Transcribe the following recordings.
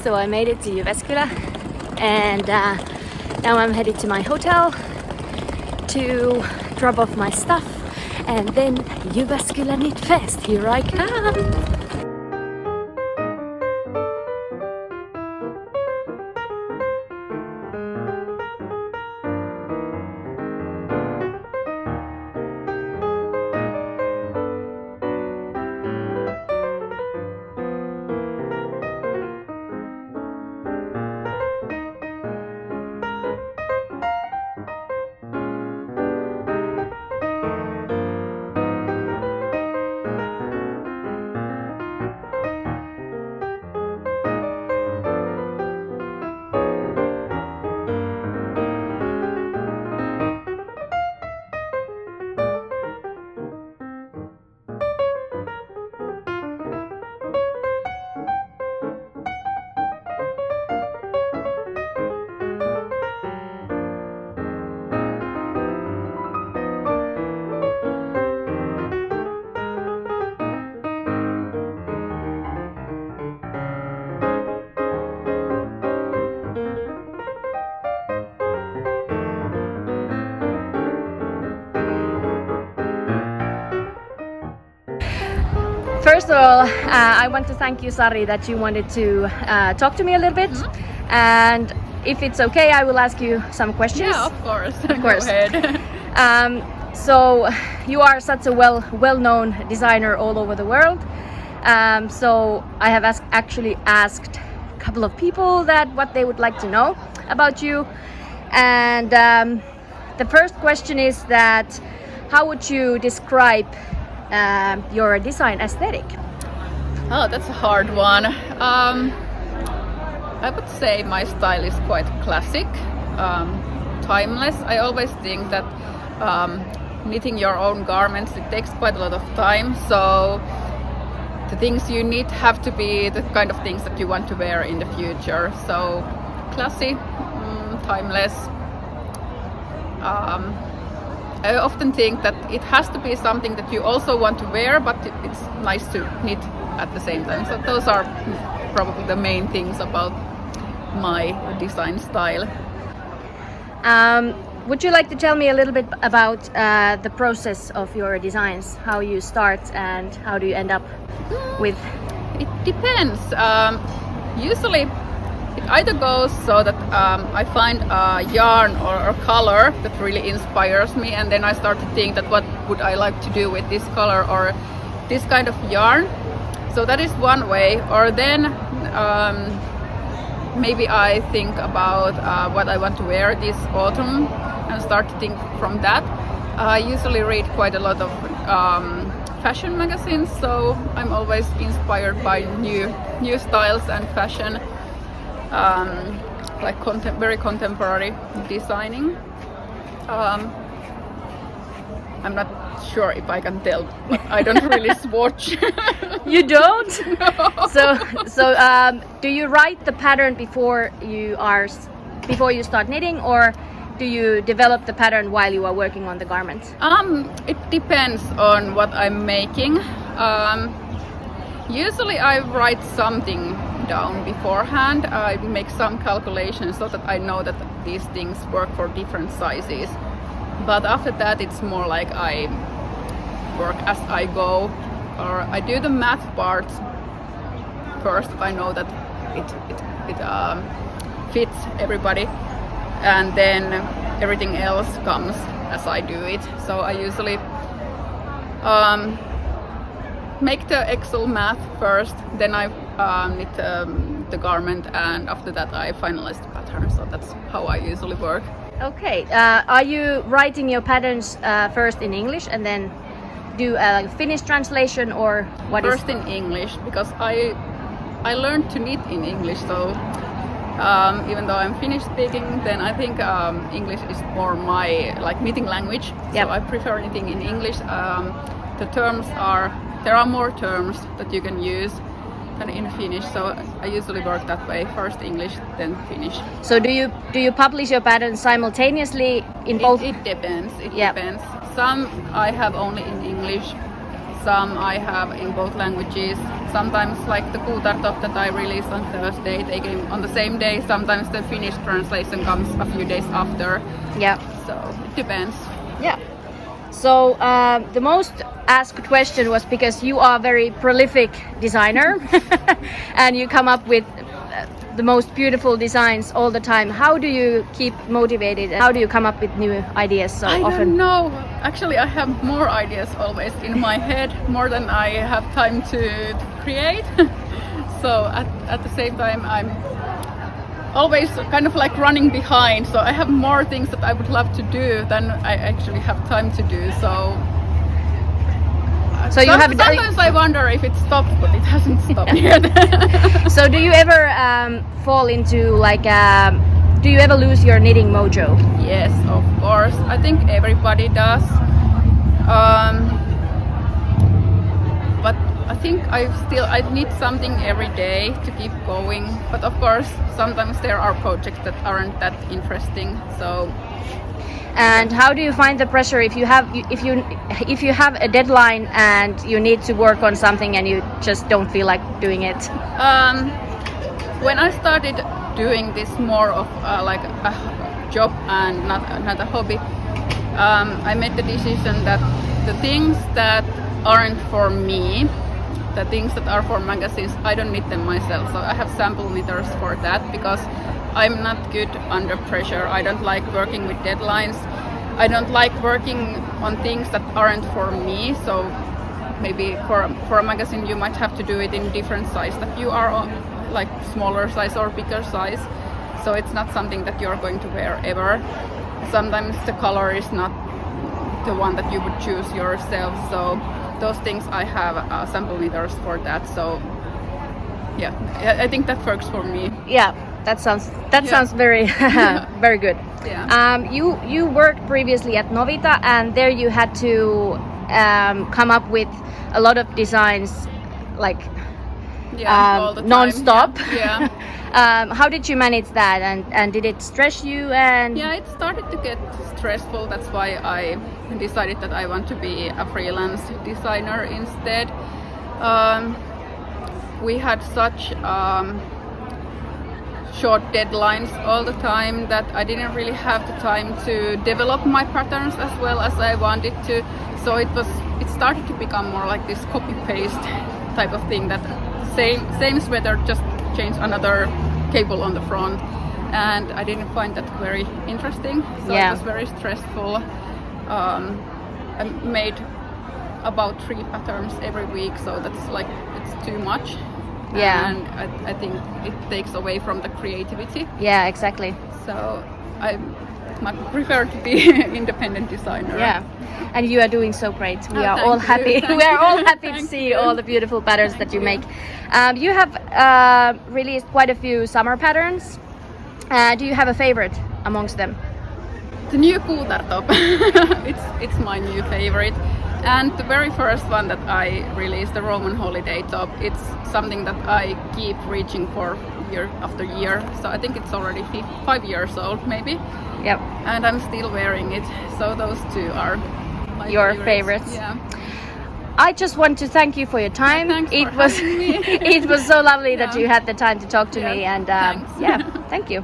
so I made it to Jyvaskylä, and now I'm headed to my hotel to drop off my stuff, and then Jyvaskylä Knit Fest, here I come! First of all, I want to thank you, Sari, that you wanted to talk to me a little bit. Mm-hmm. And if it's okay, I will ask you some questions. Yeah, of course. Of course. Go ahead. So you are such a well-known designer all over the world. So I have actually asked a couple of people that what they would like to know about you. And the first question is that how would you describe your design aesthetic? Oh, that's a hard one. I would say my style is quite classic, timeless. I always think that knitting your own garments, it takes quite a lot of time, so the things you knit have to be the kind of things that you want to wear in the future. So classy, timeless. I often think that it has to be something that you also want to wear, but it's nice to knit at the same time. So those are probably the main things about my design style. Would you like to tell me a little bit about the process of your designs? How you start and how do you end up with? It depends. Usually it either goes so that I find a yarn or a color that really inspires me, and then I start to think that what would I like to do with this color or this kind of yarn. So that is one way. Or then maybe I think about what I want to wear this autumn and start to think from that. I usually read quite a lot of fashion magazines, so I'm always inspired by new styles and fashion. Like very contemporary designing. I'm not sure if I can tell, but I don't really swatch. You don't? No. So do you write the pattern before you start knitting, or do you develop the pattern while you are working on the garment? It depends on what I'm making. Usually I write something down beforehand. I make some calculations so that I know that these things work for different sizes. But after that it's more like I work as I go, or I do the math part first. I know that it fits everybody, and then everything else comes as I do it. So I usually make the Excel math first, then I knit the garment, and after that I finalize the pattern. So that's how I usually work. Okay, are you writing your patterns first in English and then do a Finnish translation, or what? First in English, because I learned to knit in English, so even though I'm Finnish speaking, then I think English is more my knitting language. Yep. So I prefer knitting in English. There are more terms that you can use than in Finnish, so I usually work that way: first English, then Finnish. So do you publish your patterns simultaneously in both? It depends. It Yep. depends. Some I have only in English, some I have in both languages. Sometimes like the kuutartop that I release on Thursday, they came on the same day. Sometimes the Finnish translation comes a few days after. Yeah. So it depends. Yeah. So the most asked question was because you are a very prolific designer and you come up with the most beautiful designs all the time. How do you keep motivated? How do you come up with new ideas so often? I don't know. Actually, I have more ideas always in my head, more than I have time to create. So at the same time, I'm always kind of like running behind. So I have more things that I would love to do than I actually have time to do. So sometimes I wonder if it stopped, but it hasn't stopped yet. So do you ever fall into like do you ever lose your knitting mojo? Yes, of course. I think everybody does. But I think I need something every day to keep going. But of course, sometimes there are projects that aren't that interesting. So. And how do you find the pressure if you have a deadline and you need to work on something and you just don't feel like doing it? When I started doing this more of like a job and not a hobby, I made the decision that the things that aren't for me, the things that are for magazines, I don't knit them myself. So I have sample knitters for that because I'm not good under pressure. I don't like working with deadlines. I don't like working on things that aren't for me. So maybe for a magazine you might have to do it in different size that you are on, like smaller size or bigger size. So it's not something that you're going to wear ever. Sometimes the color is not the one that you would choose yourself. So those things I have sample knitters for that. So yeah, I think that works for me. Yeah. That sounds very very good. Yeah. You worked previously at Novita, and there you had to come up with a lot of designs, like all the time. non-stop. Yeah. How did you manage that, and did it stress you? And yeah, it started to get stressful. That's why I decided that I want to be a freelance designer instead. We had such short deadlines all the time that I didn't really have the time to develop my patterns as well as I wanted to. So it started to become more like this copy-paste type of thing, that same sweater, just change another cable on the front, and I didn't find that very interesting. So yeah. It was very stressful. I made about 3 patterns every week, so that's like, it's too much. Yeah. And I think it takes away from the creativity. Yeah, exactly. So I prefer to be independent designer. Yeah, and you are doing so great. We are thank all you. happy. Thank We are all you. happy to Thank see you. all the beautiful patterns that you make. You have released quite a few summer patterns. Do you have a favorite amongst them? The new kuutartop. it's my new favorite. And the very first one that I released, the Roman holiday top, it's something that I keep reaching for year after year. So I think it's already 5 years old, maybe. Yep. And I'm still wearing it. So those two are my Your favorites. Yeah. I just want to thank you for your time. Thanks it for was having me. it was so lovely that Yeah. you had the time to talk to me, and thanks. yeah, thank you.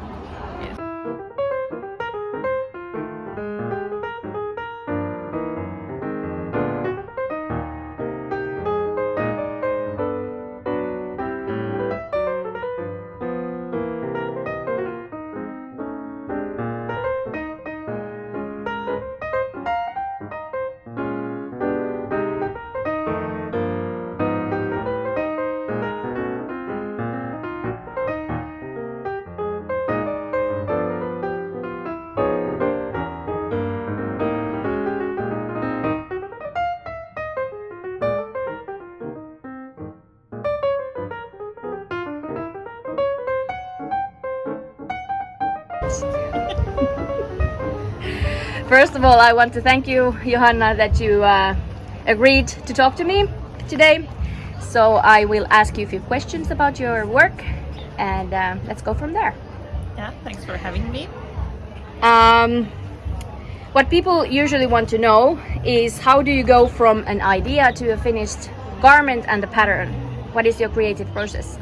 First of all, I want to thank you, Johanna, that you agreed to talk to me today. So I will ask you a few questions about your work, and let's go from there. Yeah, thanks for having me. What people usually want to know is how do you go from an idea to a finished garment and a pattern? What is your creative process?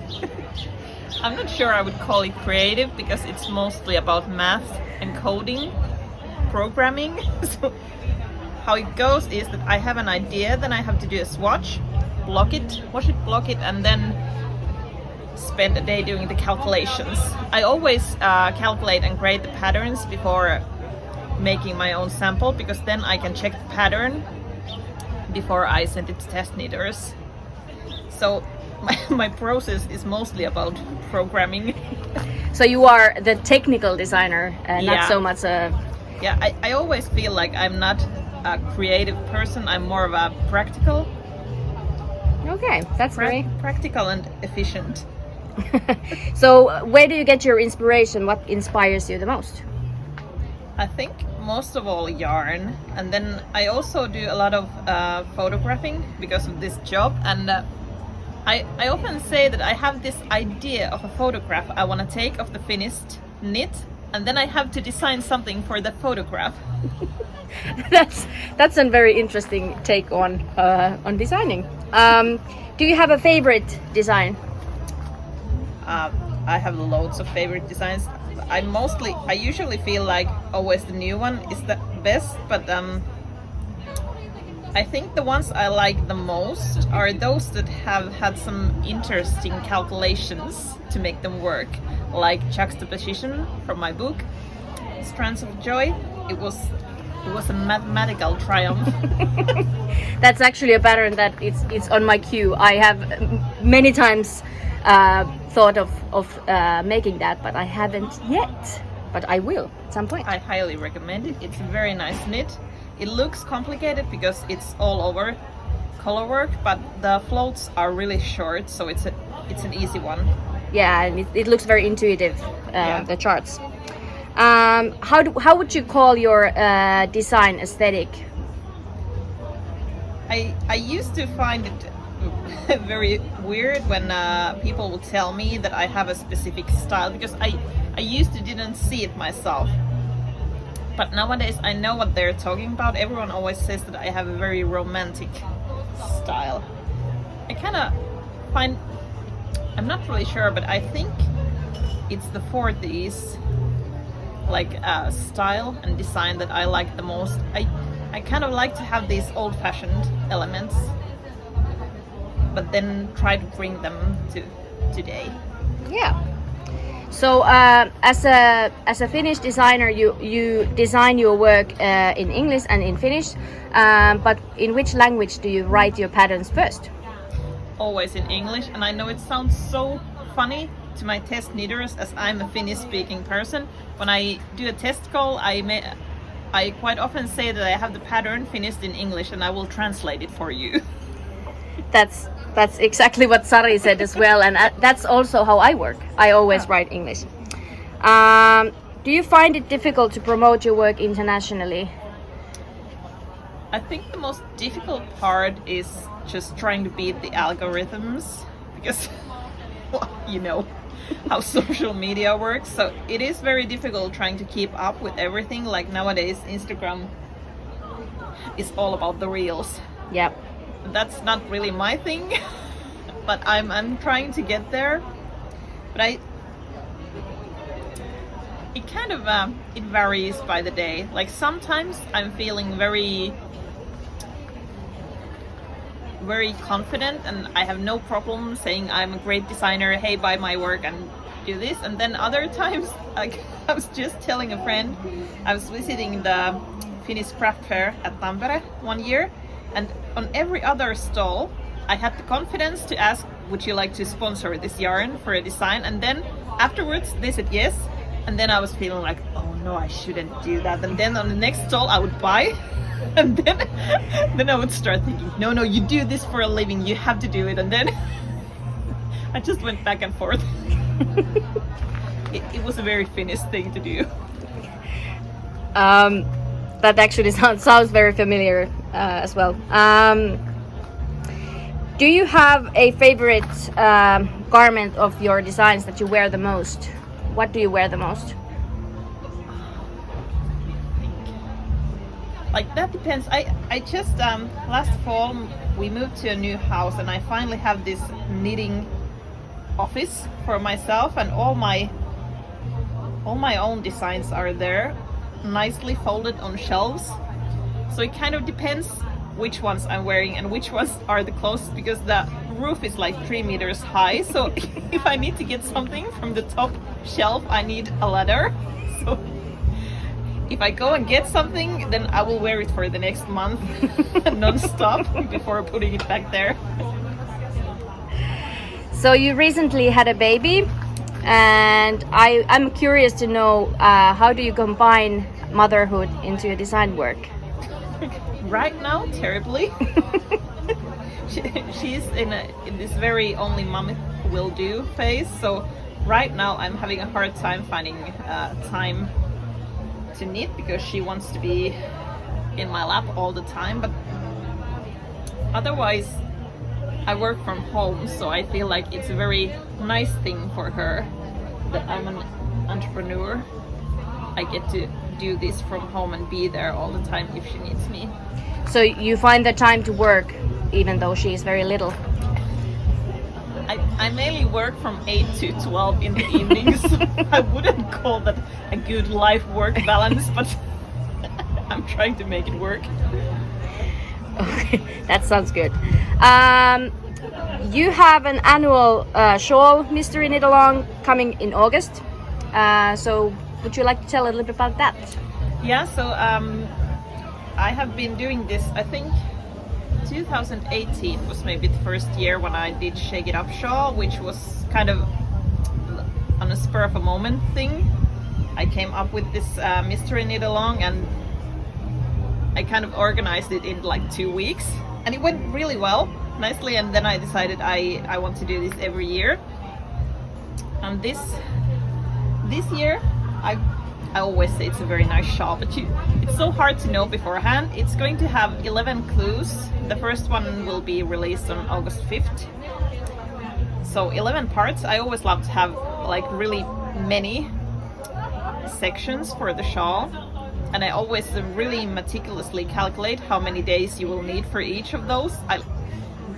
I'm not sure I would call it creative because it's mostly about math and coding, programming. So how it goes is that I have an idea, then I have to do a swatch, wash it, block it, and then spend a day doing the calculations. I always calculate and create the patterns before making my own sample, because then I can check the pattern before I send it to test knitters. So my process is mostly about programming. So you are the technical designer, not Yeah. so much a... Yeah, I always feel like I'm not a creative person, I'm more of a practical. Okay, that's very... Practical and efficient. So where do you get your inspiration? What inspires you the most? I think most of all yarn, and then I also do a lot of photographing because of this job, and I often say that I have this idea of a photograph I want to take of the finished knit, and then I have to design something for the photograph. That's a very interesting take on designing. Do you have a favorite design? I have loads of favorite designs. I usually feel like always the new one is the best, but I think the ones I like the most are those that have had some interesting calculations to make them work, like juxtaposition from my book, Strands of Joy. It was a mathematical triumph. That's actually a pattern that it's on my queue. I have many times thought of making that, but I haven't yet. But I will at some point. I highly recommend it. It's a very nice knit. It looks complicated because it's all over color work, but the floats are really short, so it's an easy one. Yeah, and it looks very intuitive. Yeah. The charts. How would you call your design aesthetic? I used to find it very weird when people would tell me that I have a specific style, because I used to didn't see it myself. But nowadays I know what they're talking about. Everyone always says that I have a very romantic style. I kind of find, I'm not really sure, but I think it's the 40s style and design that I like the most. I kind of like to have these old-fashioned elements, but then try to bring them to today. Yeah. So as a Finnish designer, you design your work in English and in Finnish, but in which language do you write your patterns first? Always in English, and I know it sounds so funny to my test knitters, as I'm a Finnish-speaking person. When I do a test call, I quite often say that I have the pattern finished in English, and I will translate it for you. That's exactly what Sari said as well, and that's also how I work. I always write English. Do you find it difficult to promote your work internationally? I think the most difficult part is just trying to beat the algorithms, because well, you know how social media works. So it is very difficult trying to keep up with everything. Like nowadays, Instagram is all about the reels. Yep. That's not really my thing, but I'm trying to get there. But it kind of it varies by the day. Like sometimes I'm feeling very confident and I have no problem saying I'm a great designer, hey, buy my work and do this. And then other times, like I was just telling a friend, I was visiting the Finnish craft fair at Tampere one year, and on every other stall I had the confidence to ask, would you like to sponsor this yarn for a design? And then afterwards they said yes, and then I was feeling like, oh no, I shouldn't do that. And then on the next stall I would buy, and then I would start thinking, no, you do this for a living, you have to do it. And then I just went back and forth. It was a very Finnish thing to do. That actually sounds very familiar as well. Do you have a favorite garment of your designs that you wear the most? What do you wear the most? Like that depends. I just last fall we moved to a new house and I finally have this knitting office for myself, and all my own designs are there, nicely folded on shelves. So it kind of depends which ones I'm wearing and which ones are the closest, because the roof is like 3 meters high. So if I need to get something from the top shelf, I need a ladder. So if I go and get something, then I will wear it for the next month non-stop before putting it back there. So you recently had a baby, and I'm curious to know how do you combine motherhood into your design work? Right now, terribly. She's in this very only mom will do phase. So right now I'm having a hard time finding time to knit because she wants to be in my lap all the time. But otherwise, I work from home, so I feel like it's a very nice thing for her that I'm an entrepreneur. I get to do this from home and be there all the time if she needs me. So you find the time to work even though she is very little? I mainly work from 8 to 12 in the evenings. So I wouldn't call that a good life-work balance, but I'm trying to make it work. Okay, that sounds good. You have an annual shawl mystery knit along coming in August. So would you like to tell a little bit about that? Yeah, so I have been doing this, I think 2018 was maybe the first year when I did Shake It Up shawl, which was kind of on a spur of a moment thing. I came up with this mystery knit along and I kind of organized it in like 2 weeks and it went really well, nicely, and then I decided I want to do this every year. And this year I always say it's a very nice shawl, but it's so hard to know beforehand. It's going to have 11 clues. The first one will be released on August 5th. So 11 parts. I always love to have like really many sections for the shawl. And I always really meticulously calculate how many days you will need for each of those.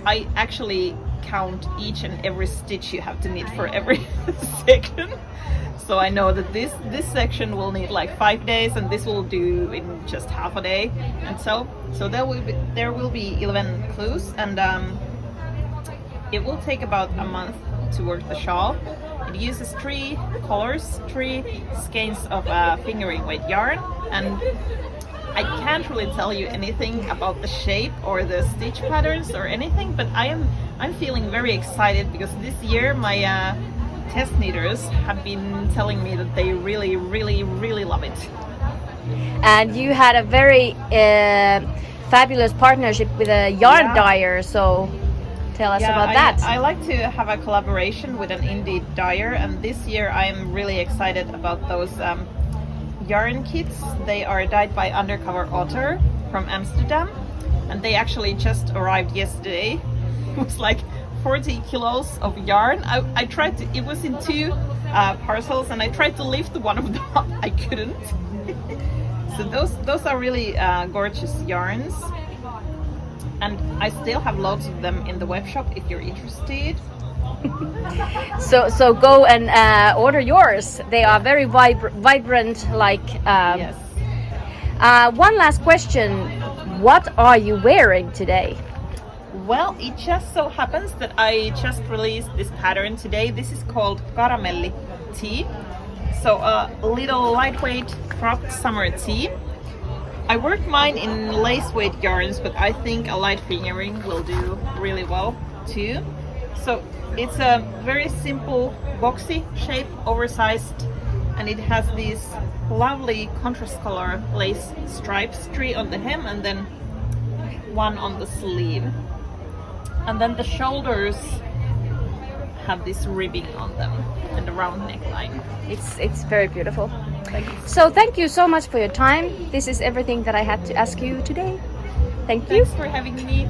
I actually count each and every stitch you have to knit for every section. So I know that this section will need like 5 days and this will do in just half a day. And so there will be 11 clues, and it will take about a month to work the shawl. It uses 3 colors, 3 skeins of fingering weight yarn, and I can't really tell you anything about the shape or the stitch patterns or anything, but I'm feeling very excited because this year my test knitters have been telling me that they really, really, really love it. And you had a very fabulous partnership with a yarn dyer, so tell us about that. I like to have a collaboration with an indie dyer, and this year I'm really excited about those yarn kits. They are dyed by Undercover Otter from Amsterdam, and they actually just arrived yesterday. It was like 40 kilos of yarn. I tried to, it was in 2 parcels, and I tried to lift one of them up. I couldn't. So those are really gorgeous yarns, and I still have loads of them in the web shop if you're interested. So go and order yours. They are very vibrant, like Yes. one last question. What are you wearing today? Well, it just so happens that I just released this pattern today. This is called Caramelli Tee. So a little lightweight cropped summer tee. I worked mine in lace weight yarns, but I think a light fingering will do really well too. So it's a very simple boxy shape, oversized, and it has these lovely contrast color lace stripes, 3 on the hem and then 1 on the sleeve. And then the shoulders have this ribbing on them and a round neckline. It's very beautiful. Thank you. So thank you so much for your time. This is everything that I had to ask you today. Thank you. Thanks for having me.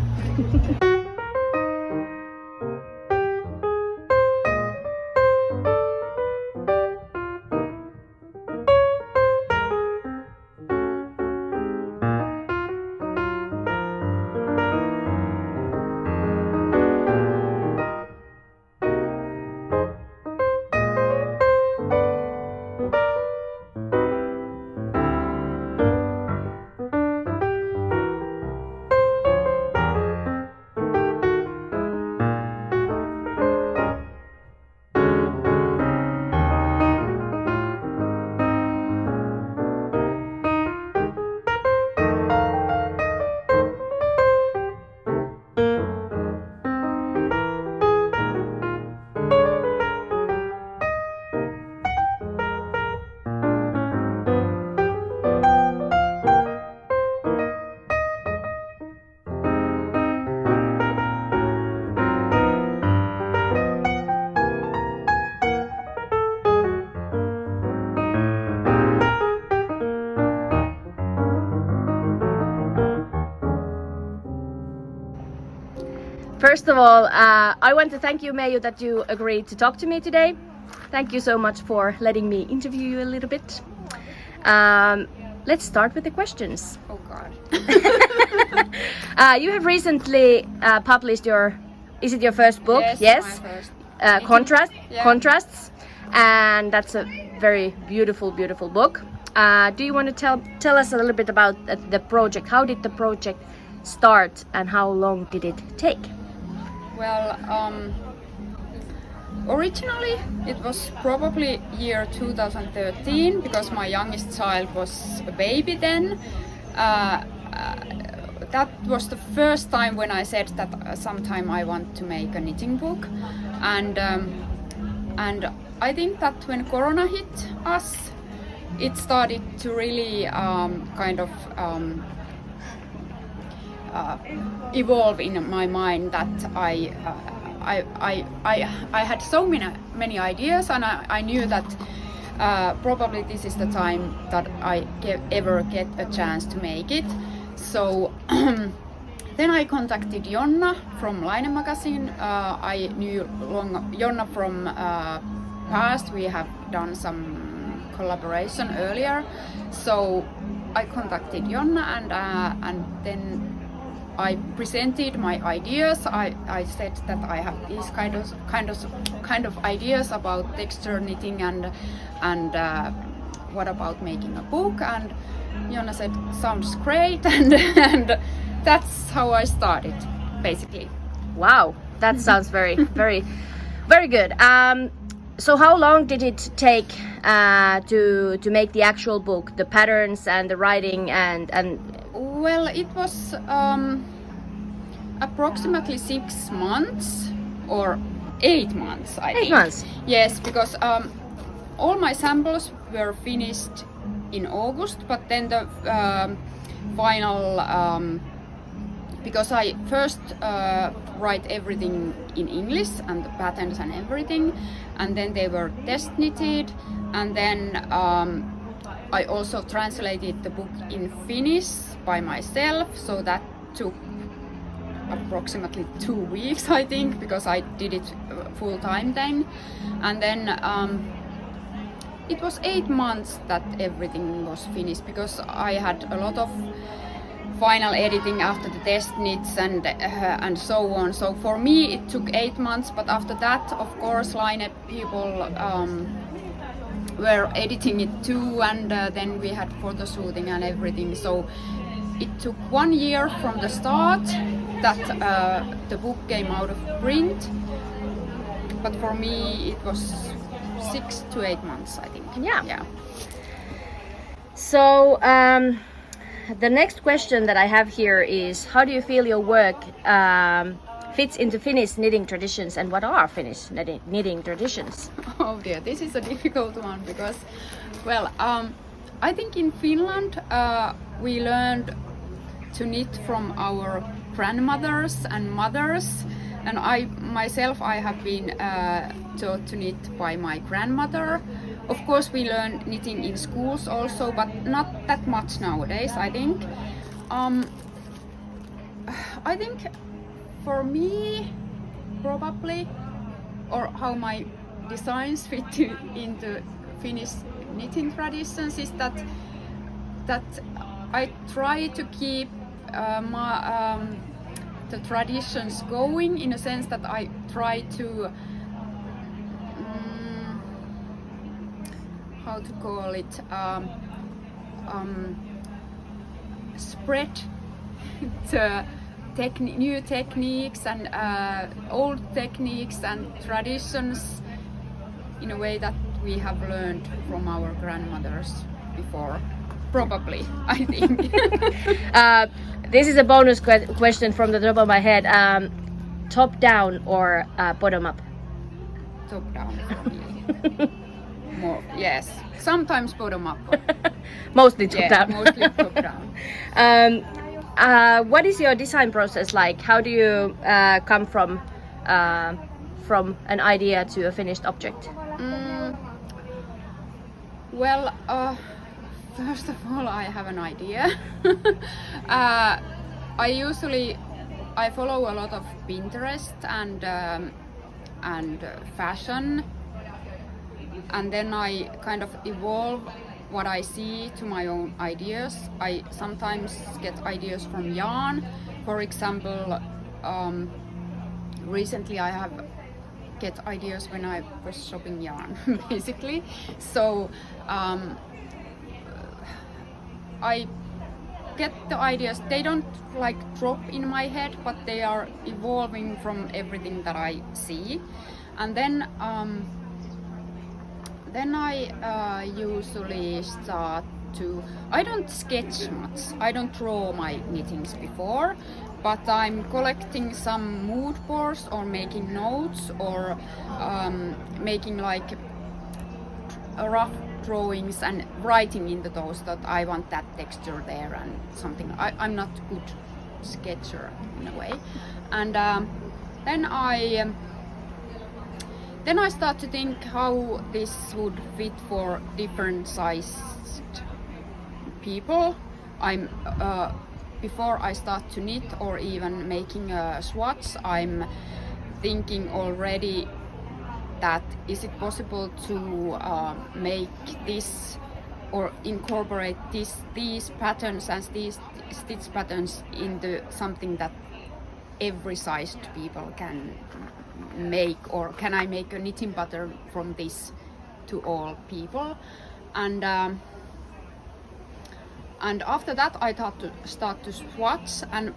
First of all, I want to thank you, Meiju, that you agreed to talk to me today. Thank you so much for letting me interview you a little bit. Let's start with the questions. Oh God. You have recently published is it your first book? Yes. My first. Contrasts, and that's a very beautiful book. Do you want to tell us a little bit about the project? How did the project start and how long did it take? Well, originally it was probably year 2013 because my youngest child was a baby then. That was the first time when I said that sometime I want to make a knitting book, and I think that when Corona hit us, it started to really evolve in my mind that I had so many ideas, and I knew that probably this is the time that I ever get a chance to make it. So then I contacted Jonna from Line magazine. I knew Jonna from past. We have done some collaboration earlier. So I contacted Jonna and then I presented my ideas. I said that I have these kind of ideas about texture knitting and what about making a book, and Jonna said sounds great, and that's how I started basically. Wow, that sounds very good. So how long did it take to make the actual book, the patterns and the writing and Well, it was approximately 6 months or 8 months, I think. 8 months? Yes, because all my samples were finished in August, but then the final, because I first write everything in English and the patterns and everything, and then they were test knitted, and then I also translated the book in Finnish by myself, so that took approximately 2 weeks, I think, because I did it full time then. And then it was 8 months that everything was finished, because I had a lot of final editing after the test knits and so on. So for me it took 8 months, but after that, of course, Line people were editing it too, and then we had photo shooting and everything. So it took 1 year from the start that the book came out of print, but for me it was 6 to 8 months, I think. Yeah. So the next question that I have here is, how do you feel your work fits into Finnish knitting traditions, and what are Finnish knitting traditions? Oh dear, this is a difficult one because, well, I think in Finland we learned to knit from our grandmothers and mothers, and I have been taught to knit by my grandmother. Of course we learn knitting in schools also, but not that much nowadays, I think. I think for me, probably, or how my designs fit into Finnish knitting traditions, is that I try to keep the traditions going, in a sense that I try to how to call it, spread the new techniques and old techniques and traditions in a way that we have learned from our grandmothers before, probably, I think. This is a bonus question from the top of my head. Top down or bottom up? Top down for me. More, yes. Sometimes bottom up. Mostly top down. Mostly top down. What is your design process like? How do you come from an idea to a finished object? Well, first of all, I have an idea. I usually I follow a lot of Pinterest and fashion, and then I kind of evolve what I see to my own ideas. I sometimes get ideas from yarn. For example, recently I have get ideas when I was shopping yarn, basically. So I get the ideas. They don't like drop in my head, but they are evolving from everything that I see. And then I usually start to. I don't sketch much. I don't draw my knittings before, but I'm collecting some mood boards or making notes or making like rough drawings and writing into those that I want that texture there and something. I'm not a good sketcher in a way. And then I start to think how this would fit for different sized people. Before I start to knit or even making a swatch, I'm thinking already that is it possible to make this or incorporate these patterns and these stitch patterns into something that every sized people can make, or can I make a knitting pattern from this to all people? And after that I thought to start to swatch, and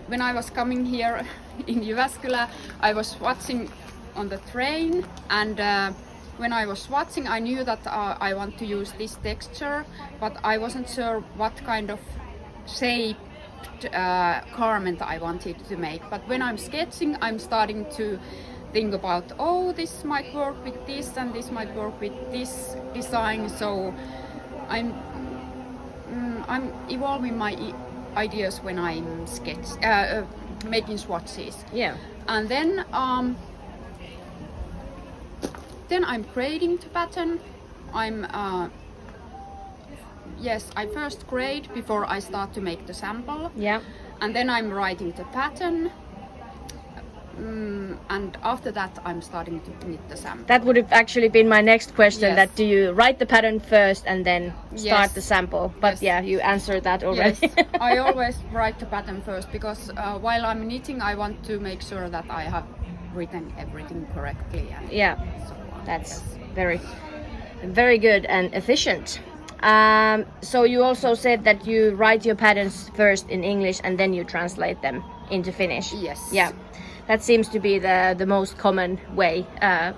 when I was coming here in Jyvaskylä, I was swatching on the train, and when I was swatching I knew that I want to use this texture, but I wasn't sure what kind of shaped garment I wanted to make. But when I'm sketching, I'm starting to think about, oh, this might work with this and this might work with this design. So I'm evolving my ideas when I'm making swatches. Yeah. And then I'm creating the pattern. I first grade before I start to make the sample. Yeah. And then I'm writing the pattern. And after that I'm starting to knit the sample. That would have actually been my next question. Yes. That do you write the pattern first and then start Yes. the sample? But Yes. yeah, you answered that already. Yes, I always write the pattern first, because while I'm knitting I want to make sure that I have written everything correctly. And Yeah, so on. that's Yes. very good and efficient. So you also said that you write your patterns first in English and then you translate them into Finnish. Yes. Yeah, that seems to be the most common way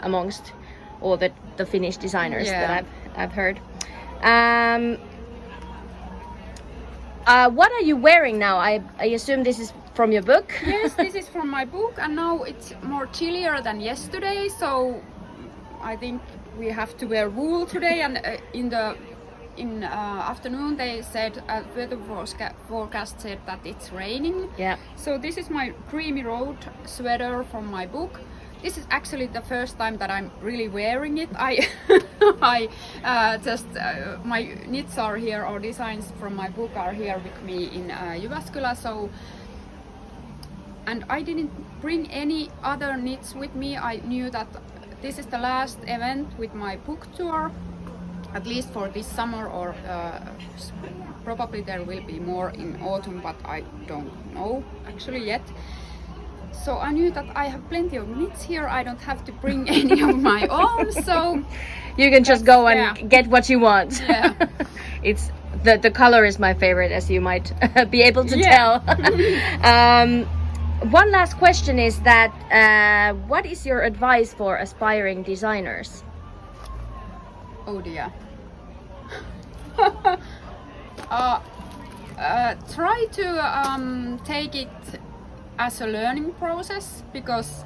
amongst all the Finnish designers Yeah. that I've heard. What are you wearing now? I assume this is from your book. Yes, this is from my book, and now it's more chillier than yesterday, so I think we have to wear wool today. And in afternoon they said weather forecast said that it's raining. Yeah. So this is my creamy road sweater from my book. This is actually the first time that I'm really wearing it. I just my knits are here, or designs from my book are here with me in Jyvaskylä. So, and I didn't bring any other knits with me. I knew that this is the last event with my book tour, at least for this summer, or probably there will be more in autumn, but I don't know actually yet. So I knew that I have plenty of knits here. I don't have to bring any of my own, so You can just go and yeah. get what you want. Yeah. It's the color is my favorite, as you might be able to Yeah. tell. One last question is that what is your advice for aspiring designers? Oh dear. Try to take it as a learning process, because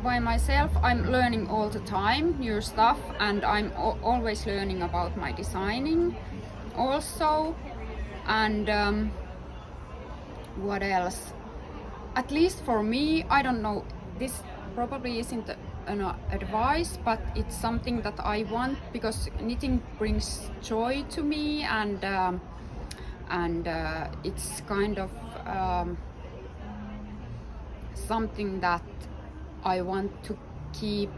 by myself I'm learning all the time new stuff, and I'm always learning about my designing also. And what else? At least for me, I don't know, this probably isn't an advice, but it's something that I want, because knitting brings joy to me, and and it's kind of something that I want to keep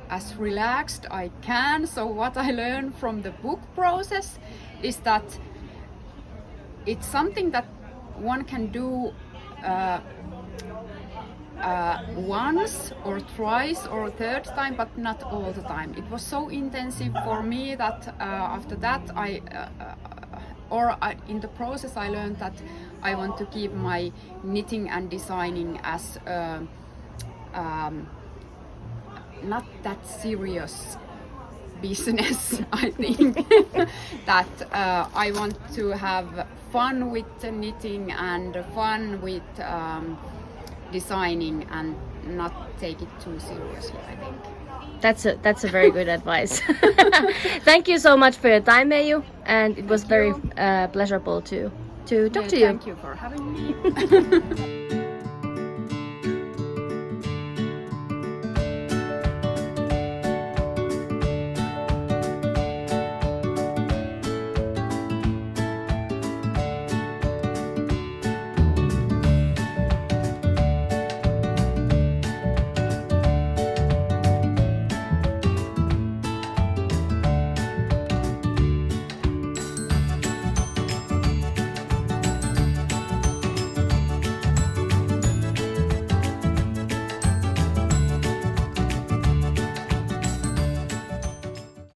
as relaxed I can. So what I learned from the book process is that it's something that one can do once or twice or third time, but not all the time. It was so intensive for me that after that in the process I learned that I want to keep my knitting and designing as not that serious business. I think that I want to have fun with knitting and fun with designing and not take it too seriously, I think. That's a very good advice. Thank you so much for your time, Meiju, and it was very pleasurable to talk to you. Thank you for having me.